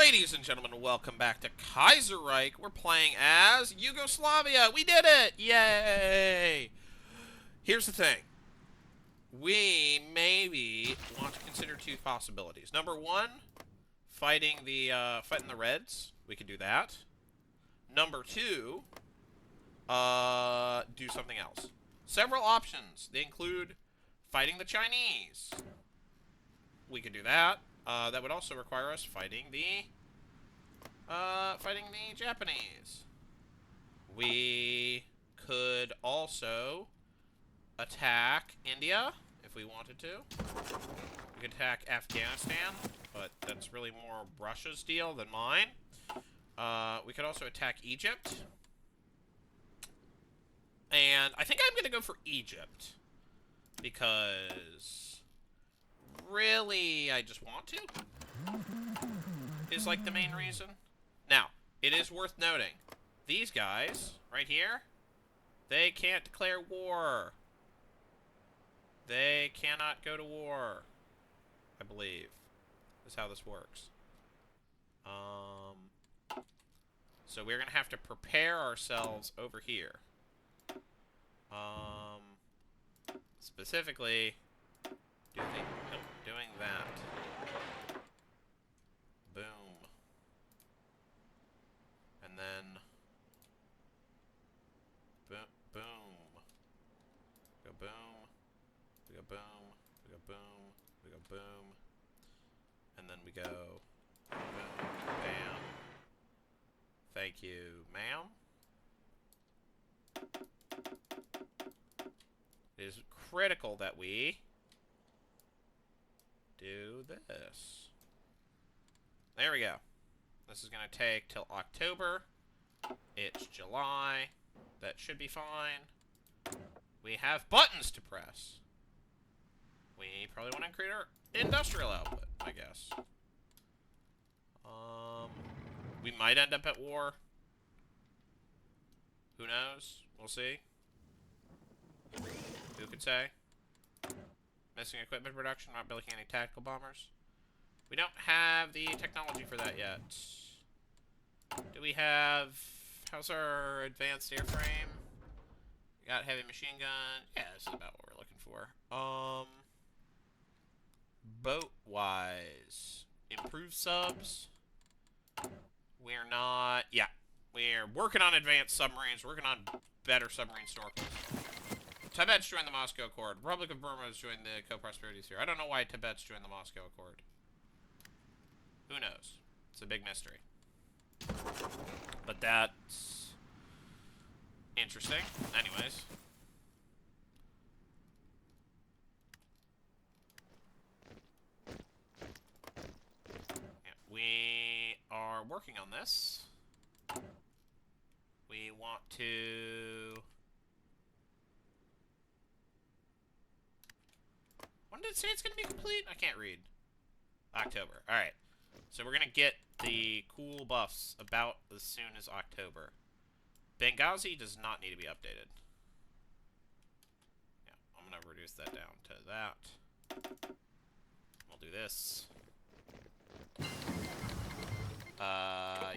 Ladies and gentlemen, welcome back to Kaiserreich. We're playing as Yugoslavia. We did it! Yay! Here's the thing. We maybe want to consider two possibilities. Number one, fighting the Reds. We could do that. Number two, do something else. Several options. They include fighting the Chinese. We could do that. That would also require us fighting the Japanese. We could also attack India if we wanted to. We could attack Afghanistan, but that's really more Russia's deal than mine. We could also attack Egypt. And I think I'm going to go for Egypt. Because really, I just want to. Is like the main reason. Now, it is worth noting, these guys, right here, they can't declare war. They cannot go to war, I believe, is how this works. So we're going to have to prepare ourselves over here. Specifically, doing that. Boom. And then boom, boom. We go boom. We go boom. We go boom. We go boom. And then we go boom, bam. Thank you, ma'am. It is critical that we do this. There we go. This is going to take till October. It's July. That should be fine. We have buttons to press. We probably want to increase our industrial output, I guess. We might end up at war. Who knows? We'll see. Who could say? Missing equipment production, not building any tactical bombers. We don't have the technology for that yet. Do we have... How's our advanced airframe? We got heavy machine gun. Yeah, this is about what we're looking for. Boat-wise. Improved subs. We're not... Yeah. We're working on advanced submarines. Working on better submarine snorkels. Tibet's joined the Moscow Accord. Republic of Burma has joined the Co-Prosperity Sphere. I don't know why Tibet's joined the Moscow Accord. Who knows? It's a big mystery. But that's interesting. Anyways. Yeah, we are working on this. We want to... When did it say it's going to be complete? I can't read. October. Alright. So we're going to get the cool buffs about as soon as October. Benghazi does not need to be updated. Yeah, I'm going to reduce that down to that. We'll do this.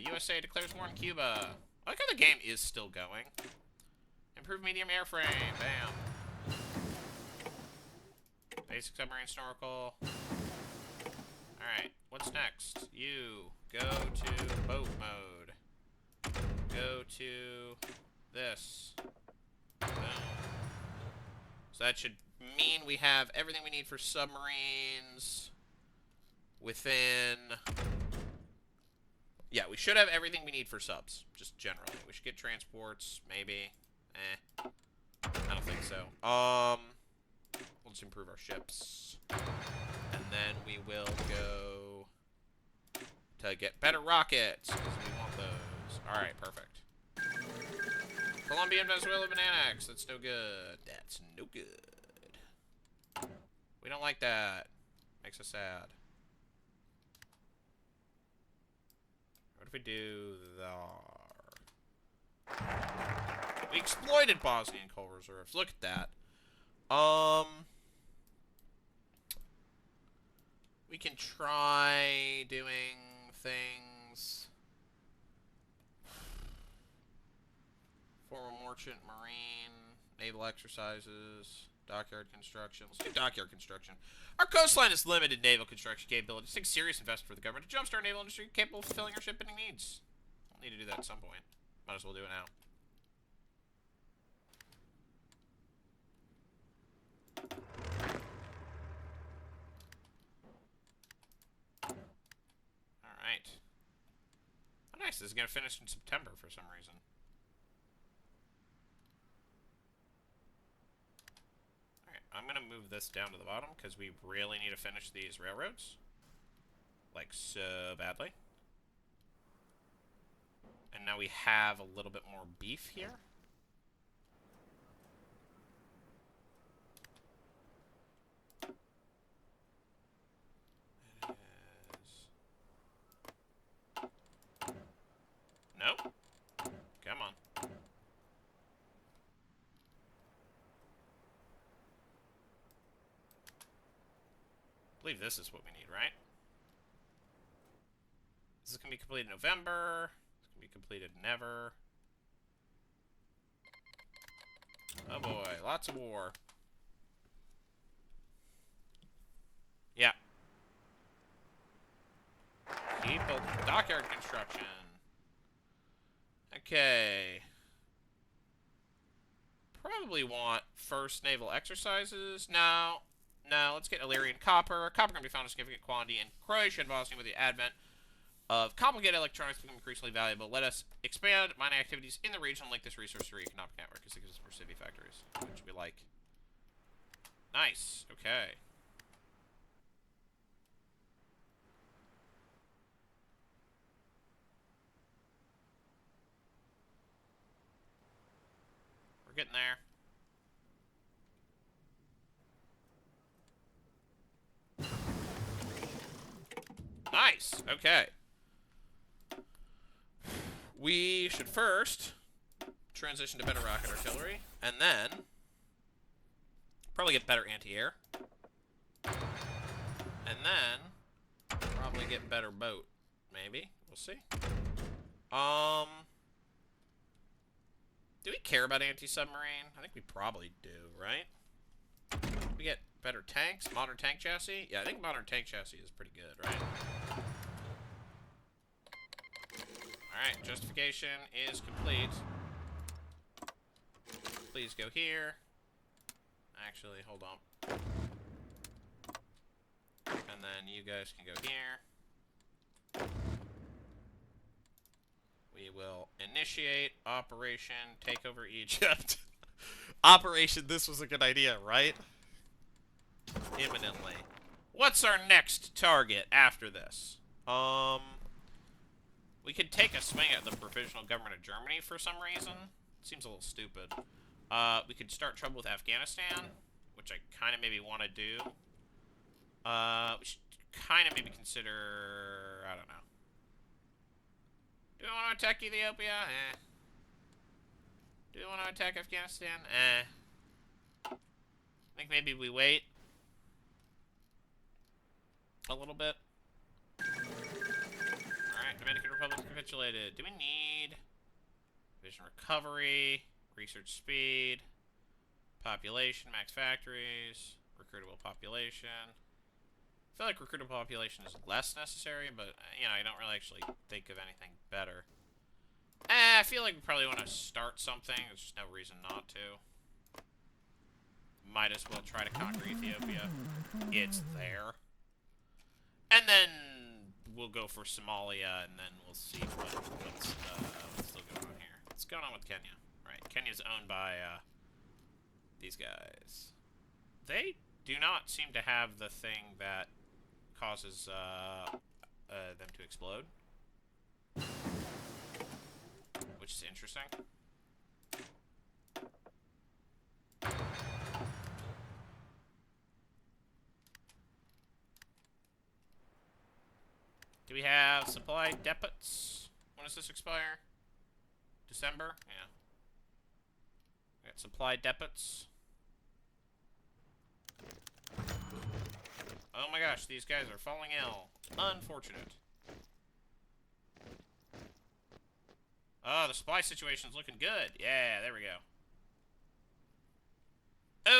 USA declares war on Cuba. I like how the game is still going. Improved medium airframe. Bam. Basic submarine snorkel. Alright, what's next? You go to boat mode. Go to this. Boom. So that should mean we have everything we need for submarines within... Yeah, we should have everything we need for subs, just generally. We should get transports, maybe. I don't think so. We'll just improve our ships. And then we will go to get better rockets, because we want those. Alright, perfect. Colombia and Venezuela have been annexed. That's no good. That's no good. We don't like that. Makes us sad. What if we do that? We exploited Bosnian coal reserves. Look at that. We can try doing things Merchant, Marine, naval exercises, dockyard construction. Let's do dockyard construction. Our coastline has limited naval construction capabilities. Take serious investment for the government to jumpstart naval industry capable of fulfilling our shipping needs. We'll need to do that at some point. Might as well do it now. Alright. Oh, nice. This is going to finish in September for some reason. Alright, I'm going to move this down to the bottom because we really need to finish these railroads. Like, so badly. And now we have a little bit more beef here. No? Come on. I believe this is what we need, right? This is going to be completed in November. It's going to be completed never. Oh boy, lots of war. Yeah. Keep building dockyard construction. Okay. Probably want first naval exercises. No. No, let's get Illyrian copper. Copper can be found in significant quantity in Croatia and Bosnia with the advent of complicated electronics becoming increasingly valuable. Let us expand mining activities in the region and link this resource to our economic network as it gives us more city factories, which we like. Nice. Okay. We're getting there. Nice. Okay. We should first transition to better rocket artillery, and then probably get better anti-air, and then probably get better boat. Maybe. We'll see. Do we care about anti-submarine? I think we probably do, right? We get better tanks, modern tank chassis. Yeah, I think modern tank chassis is pretty good, right? Alright, justification is complete. Please go here. Actually, hold on. And then you guys can go here. We will initiate Operation Take Over Egypt. Operation This Was a Good Idea, right? Imminently. What's our next target after this? We could take a swing at the provisional government of Germany for some reason. Seems a little stupid. We could start trouble with Afghanistan, which I kind of maybe want to do. We should kind of maybe consider... I don't know. Do we want to attack Ethiopia? Eh. Do we want to attack Afghanistan? Eh. I think maybe we wait a little bit. Alright, Dominican Republic capitulated. Do we need vision recovery, research speed, population, max factories, recruitable population? I feel like recruitable population is less necessary, but, you know, I don't really actually think of anything better. I feel like we probably want to start something. There's just no reason not to. Might as well try to conquer Ethiopia. It's there. And then we'll go for Somalia, and then we'll see what's still going on here. What's going on with Kenya? Right, Kenya's owned by these guys. They do not seem to have the thing that causes them to explode, which is interesting. Do we have supply depots? When does this expire? December? Yeah. We got supply depots. Oh my gosh, these guys are falling ill. Unfortunate. Oh, the supply situation's looking good. Yeah, there we go.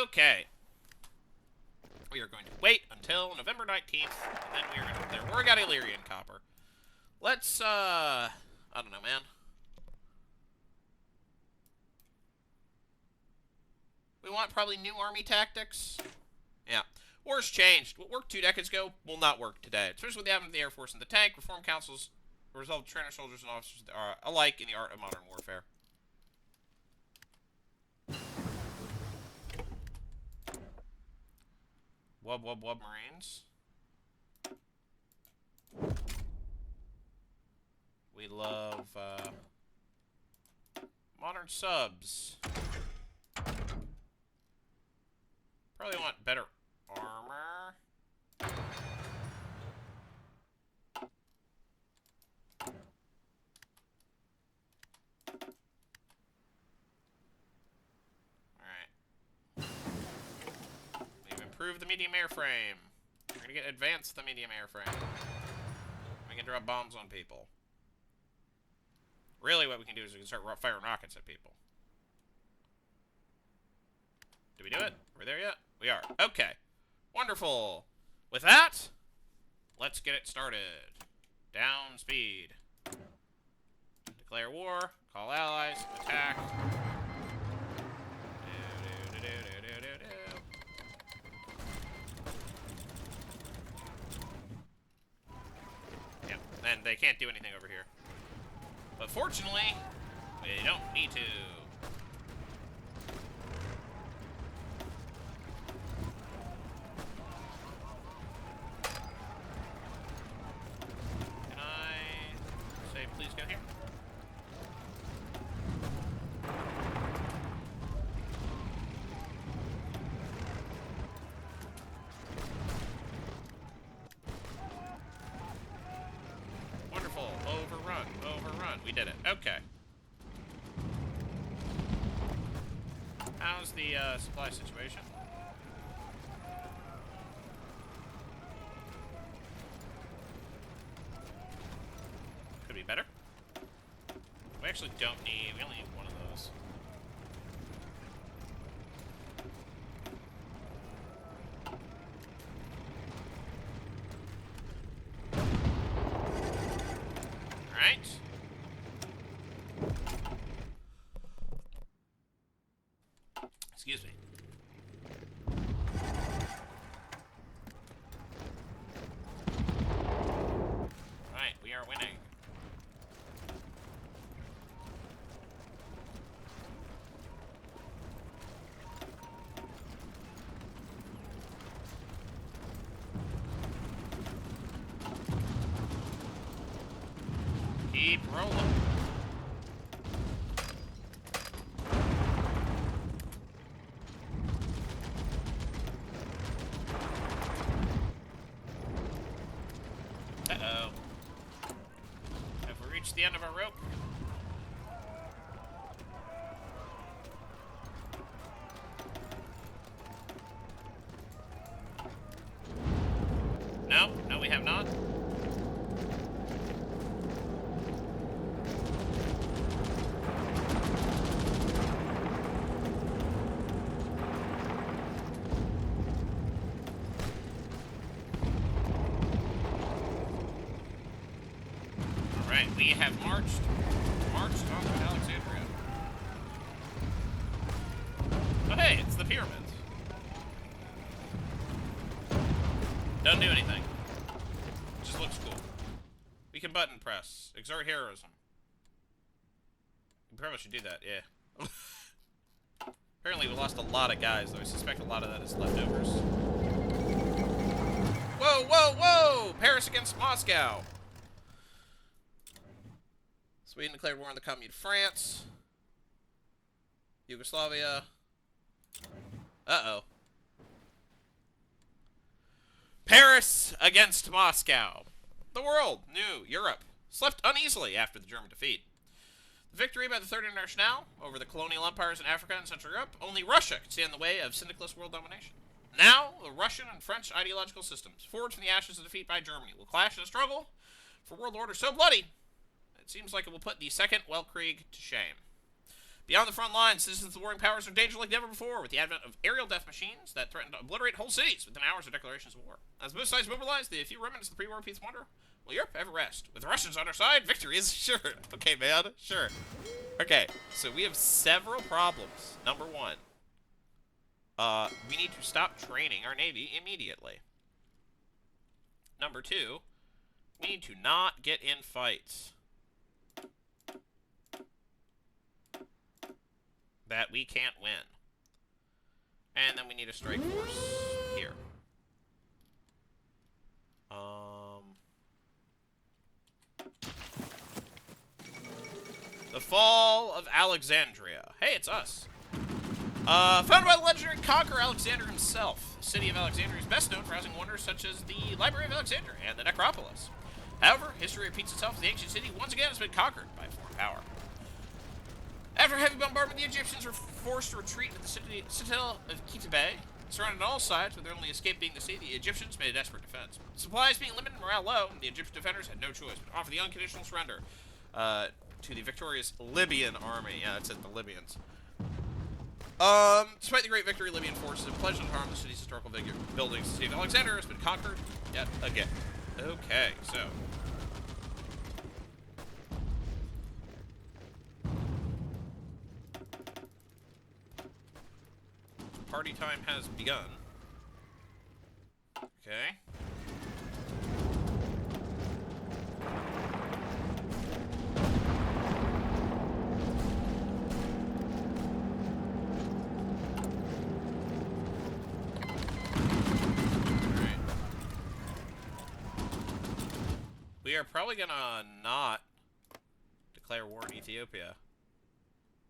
Okay. We are going to wait until November 19th, and then we are going to clear work out Illyrian copper. Let's, I don't know, man. We want probably new army tactics. Yeah. War's changed. What worked 2 decades ago will not work today. Especially with the advent of the Air Force and the tank, reform councils resolve trainer soldiers and officers are alike in the art of modern warfare. Wub wub wub Marines. We love modern subs. Probably want better armor. Alright. We've improved the medium airframe. We're gonna get advanced the medium airframe. We can drop bombs on people. Really what we can do is we can start firing rockets at people. Did we do it? Are we there yet? We are. Okay. Wonderful. With that, let's get it started. Down speed. Declare war. Call allies. Attack. Yeah, and they can't do anything over here. But fortunately, we don't need to. Can I say please go here? Wonderful. Overrun. Overrun. We did it. Okay. How's the supply situation? Could be better. We actually don't need... We only need one of those. Alright. Excuse me. Alright, we are winning. Keep rolling. Uh-oh. Have we reached the end of our rope? No? No, we have not. Alright, we have marched on to Alexandria. Oh hey, it's the pyramids. Doesn't do anything. Just looks cool. We can button press. Exert heroism. We probably should do that, yeah. Apparently we lost a lot of guys, though I suspect a lot of that is leftovers. Whoa, whoa, whoa! Paris against Moscow! Sweden declared war on the Commune of France. Yugoslavia. Uh-oh. Paris against Moscow. The world, new Europe, slept uneasily after the German defeat. The victory by the Third Internationale over the colonial empires in Africa and Central Europe, only Russia could stand in the way of syndicalist world domination. Now, the Russian and French ideological systems, forged from the ashes of defeat by Germany, will clash in a struggle for world order so bloody, It seems like it will put the Second Weltkrieg to shame. Beyond the front lines, citizens of the warring powers are in danger like never before, with the advent of aerial death machines that threaten to obliterate whole cities within hours of declarations of war. As both sides mobilize, the few remnants of the pre-war peace wonder, will Europe ever rest? With the Russians on our side, victory is sure. Okay, man, sure. Okay, so we have several problems. Number one, we need to stop training our navy immediately. Number two, we need to not get in fights that we can't win. And then we need a strike force here. The fall of Alexandria. Hey, it's us. Founded by the legendary conqueror Alexander himself, the city of Alexandria is best known for housing wonders such as the Library of Alexandria and the Necropolis. However, history repeats itself as the ancient city once again has been conquered by foreign power. After heavy bombardment, the Egyptians were forced to retreat to the citadel of Kitabe. Surrounded on all sides, with their only escape being the sea, the Egyptians made a desperate defense. Supplies being limited and morale low, the Egyptian defenders had no choice but to offer the unconditional surrender to the victorious Libyan army. Yeah, that's it, the Libyans. Despite the great victory, Libyan forces have pledged not to harm the city's historical buildings. The city of Alexandria has been conquered yet again. Okay, so party time has begun. Okay. Alright. We are probably gonna not declare war in Ethiopia.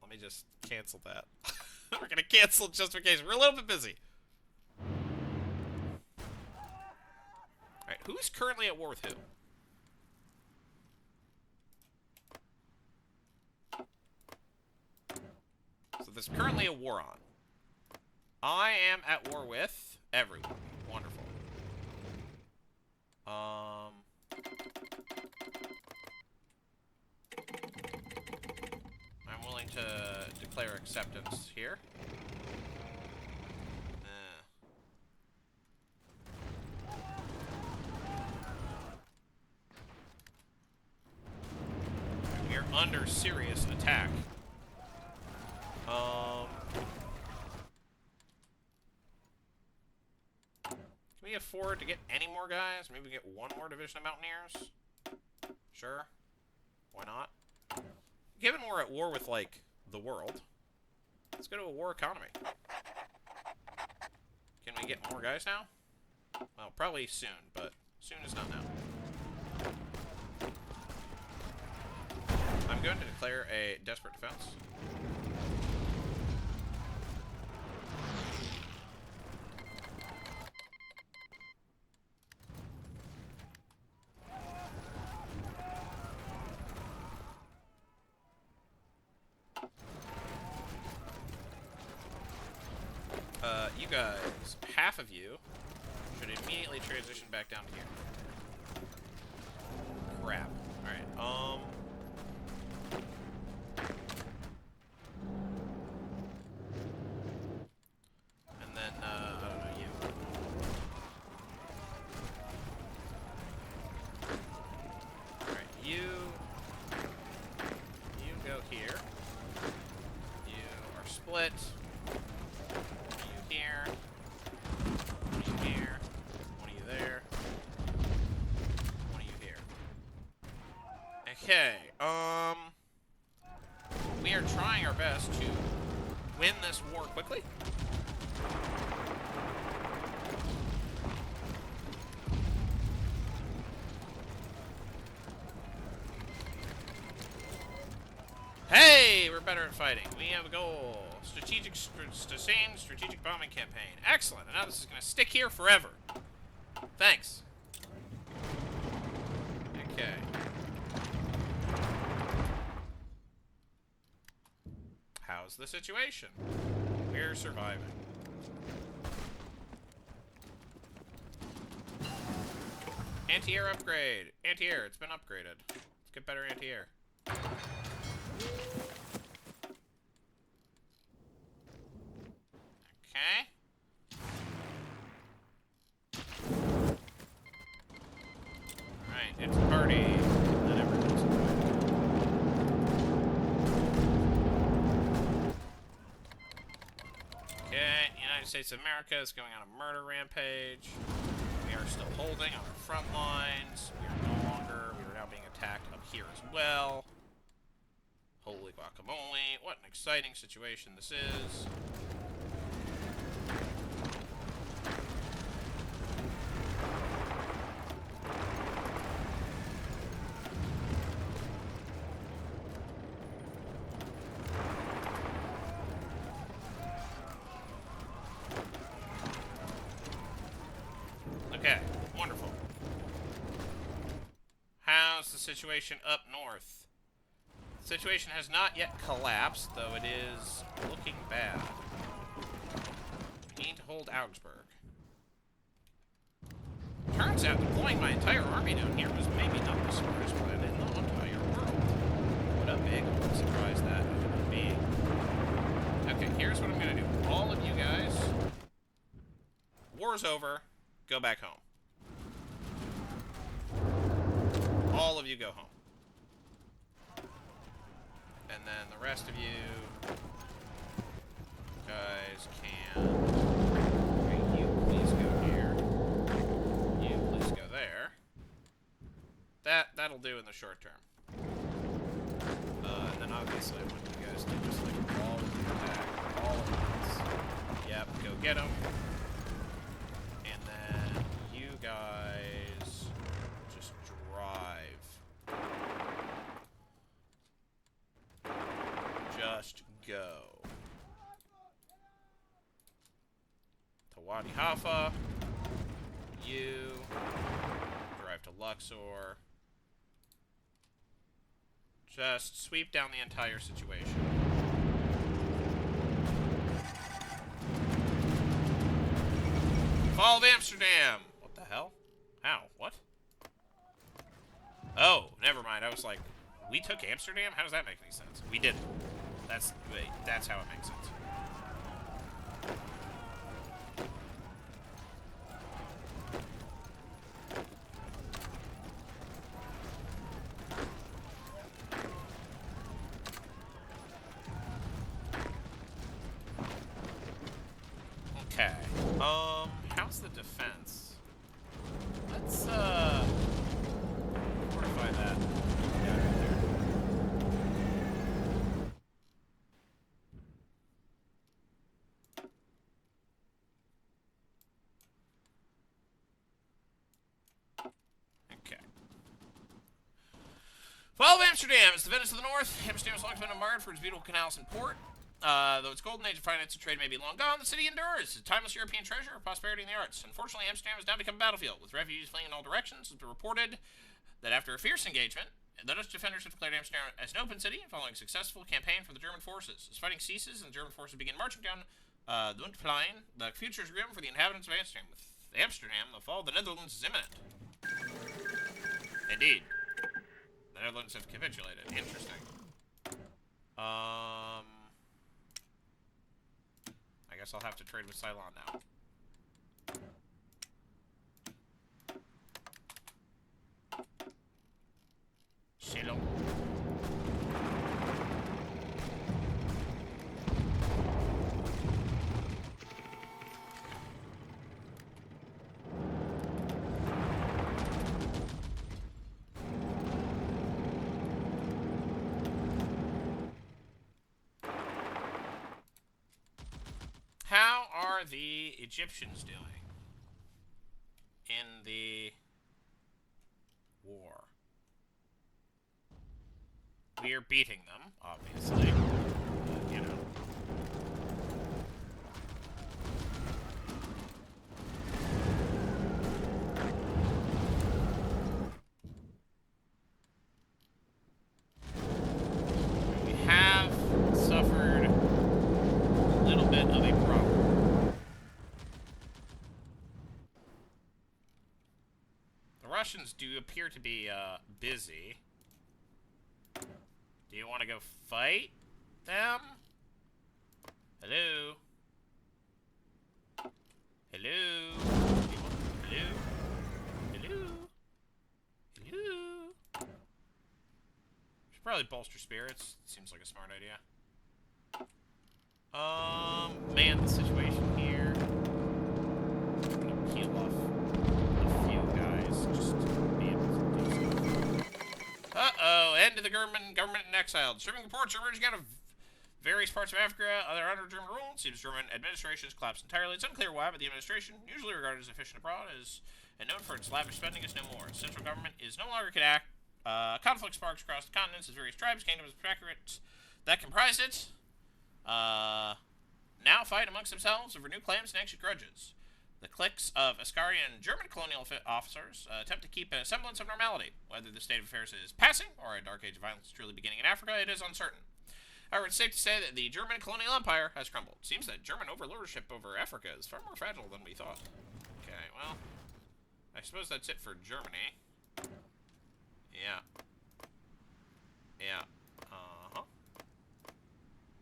Let me just cancel that. We're gonna cancel just in case. We're a little bit busy. Alright, who's currently at war with who? So there's currently a war on. I am at war with everyone. Wonderful. I'm willing to declare acceptance here. We are under serious attack. Can we afford to get any more guys? Maybe get one more division of mountaineers? Sure. Why not? Given we're at war with, like, the world, let's go to a war economy. Can we get more guys now? Well, probably soon, but soon is not now. I'm going to declare a desperate defense. You guys, half of you, should immediately transition back down to here. Crap. Alright, and then, I don't know, you. Alright, you go here. You are split. Here, one of you here, one of you there, one of you here. Okay, we are trying our best to win this war quickly. Hey, we're better at fighting. We have a goal. Strategic bombing campaign. Excellent. And now this is going to stick here forever. Thanks. Okay. How's the situation? We're surviving. Anti-air upgrade. Anti-air. It's been upgraded. Let's get better anti-air. Okay. Alright, it's a party. Not everyone's invited. Okay, United States of America is going on a murder rampage. We are still holding on our front lines. We are now being attacked up here as well. Holy guacamole. What an exciting situation this is. Okay, wonderful. How's the situation up north? The situation has not yet collapsed, though it is looking bad. We need to hold Augsburg. Turns out deploying my entire army down here was maybe not the smartest plan in the entire world. What a big surprise that ended up being. Okay, here's what I'm gonna do. All of you guys, war's over. Go back home. All of you go home. And then the rest of you guys can... Okay, you please go here. You please go there. That'll do in the short term. And then obviously I want you guys to just like all of the attack. All of this. Yep, go get them. And then you guys just drive. Just go. To Wadi Halfa. You drive to Luxor. Just sweep down the entire situation. Fall of Amsterdam! What the hell? How? What? Oh, never mind. I was like, we took Amsterdam? How does that make any sense? We didn't. That's how it makes sense. Okay. How's the defense? Let's, fortify that. Yeah, right there. Okay. Fall of Amsterdam is the Venice of the North. Amsterdam has long been admired for its beautiful canals and port. Though its golden age of finance and trade may be long gone, the city endures. It's a timeless European treasure of prosperity in the arts. Unfortunately, Amsterdam has now become a battlefield, with refugees fleeing in all directions. It's been reported that after a fierce engagement, the Dutch defenders have declared Amsterdam as an open city, following a successful campaign from the German forces. As fighting ceases and the German forces begin marching down the Windplein, the future is grim for the inhabitants of Amsterdam. With Amsterdam, the fall of the Netherlands is imminent. Indeed. The Netherlands have capitulated. Interesting. I guess I'll have to trade with Ceylon now. Ceylon. How are the Egyptians doing in the war? We are beating them, obviously. But, you know. We have suffered a little bit of a problem. The Russians do appear to be busy. Do you want to go fight them? Hello? Hello? Hello? Hello? Hello? Should probably bolster spirits. Seems like a smart idea. Man, the situation here. I'm gonna peel off a few guys just to be able to do so. Uh-oh, end of the government in exile. Disturbing reports are emerging out of various parts of Africa. They're under German rule. It seems German administration has collapsed entirely. It's unclear why, but the administration, usually regarded as efficient abroad, and known for its lavish spending, is no more. The central government is no longer can act. Conflict sparks across the continents as various tribes, kingdoms, and protectorates that comprise it now fight amongst themselves over new claims and ancient grudges. The cliques of Ascarian German colonial officers attempt to keep a semblance of normality. Whether the state of affairs is passing or a dark age of violence is truly beginning in Africa, it is uncertain. However, it's safe to say that the German colonial empire has crumbled. It seems that German overlordship over Africa is far more fragile than we thought. Okay, well, I suppose that's it for Germany. Yeah. Yeah. Uh-huh.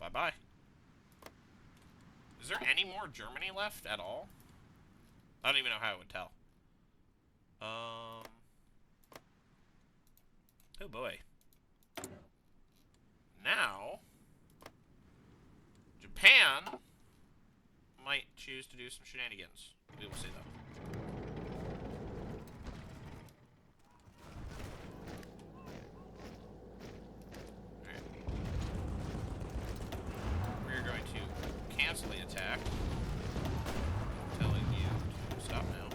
Bye-bye. Is there any more Germany left at all? I don't even know how I would tell. Oh boy. Now, Japan might choose to do some shenanigans. We will see though. Alright. We're going to cancel the attack. I'm telling you to stop now.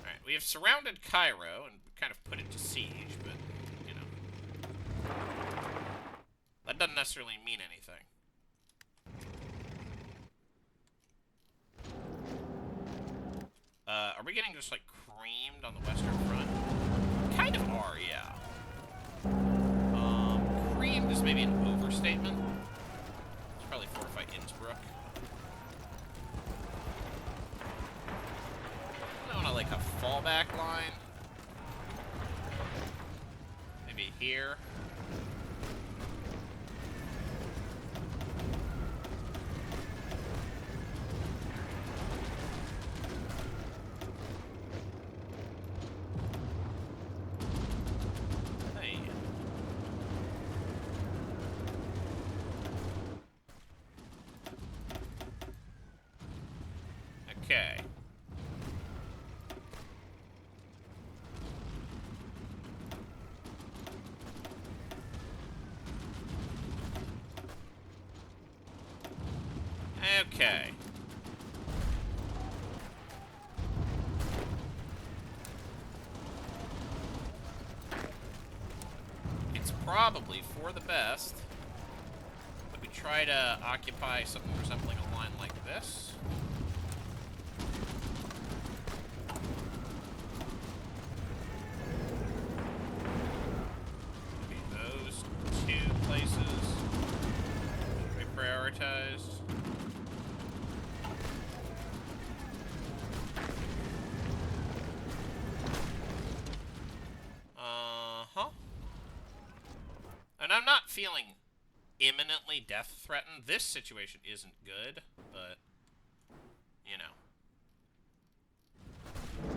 Alright, we have surrounded Cairo and kind of put it to siege, but, you know. That doesn't necessarily mean anything. Are we getting just, like, creamed on the Western Front? Kind of are, yeah. Creamed is maybe an overstatement. Let's probably fortify Innsbruck. I want to, like, a fallback line. Maybe here. Okay. Okay. It's probably for the best that we try to occupy something resembling a line like this. Prioritized. And I'm not feeling imminently death threatened. This situation isn't good, but, you know.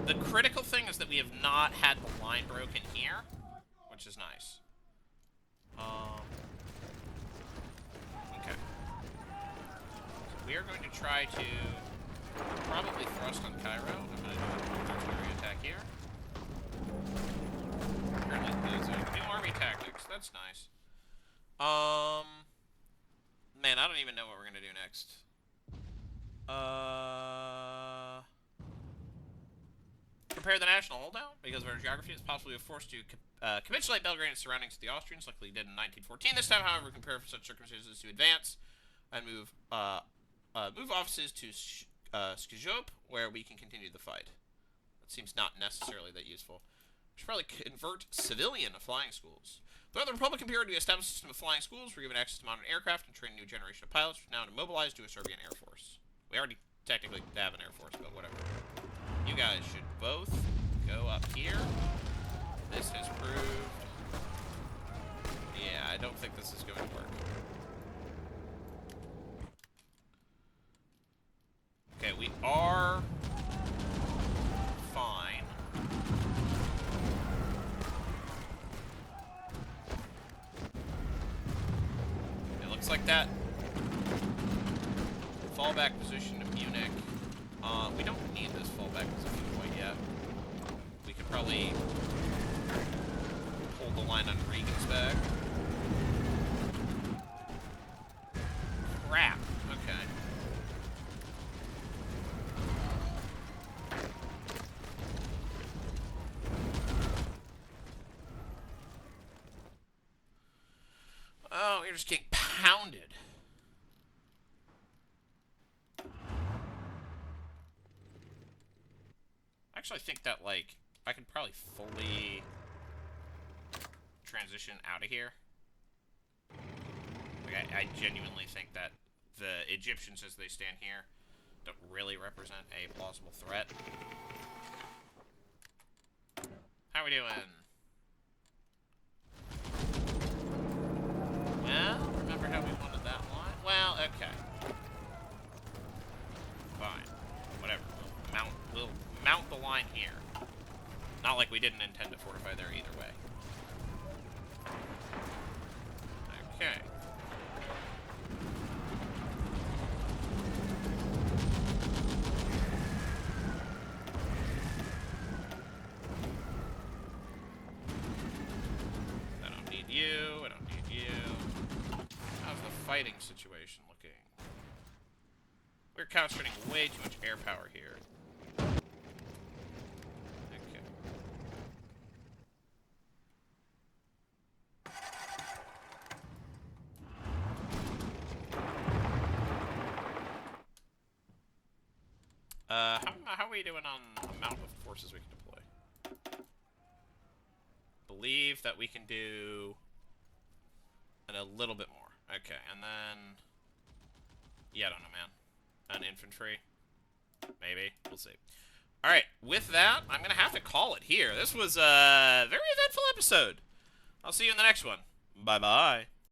The critical thing is that we have not had the line broken here, which is nice. Okay. So we are going to try to probably thrust on Cairo. I'm going to do an artillery attack here. Apparently there's new army tactics. That's nice. Man, I don't even know what we're going to do next. Prepare the national holdout. Because of our geography, it's possible we are forced to capitulate Belgrade and surroundings to the Austrians, like we did in 1914. This time, however, prepare for such circumstances to advance and move offices to Skjop, where we can continue the fight. That seems not necessarily that useful. We should probably convert civilian flying schools. Throughout the Republican period, we established a system of flying schools. We're given access to modern aircraft and train a new generation of pilots, now to mobilize to a Serbian Air Force. We already technically have an Air Force, but whatever. You guys should both go up here. This has Looks like that fallback position of Munich. We don't need this fallback position quite yet. We could probably hold the line on Regensburg. Crap. Okay. Oh, you're just getting pounded. I actually think that, like, I could probably fully transition out of here. Like, I genuinely think that the Egyptians, as they stand here, don't really represent a plausible threat. How we doing? Well, remember how we wanted that line? Well, okay. Fine. Whatever. We'll mount the line here. Not like we didn't intend to fortify there either way. Okay. I don't need you. I don't need you. How's the fighting situation looking? We're concentrating way too much air power here. Okay. How are we doing on amount of forces we can deploy? Believe that we can do a little bit more. Okay, and then... Yeah, I don't know, man. An infantry? Maybe. We'll see. Alright, with that, I'm going to have to call it here. This was a very eventful episode. I'll see you in the next one. Bye-bye.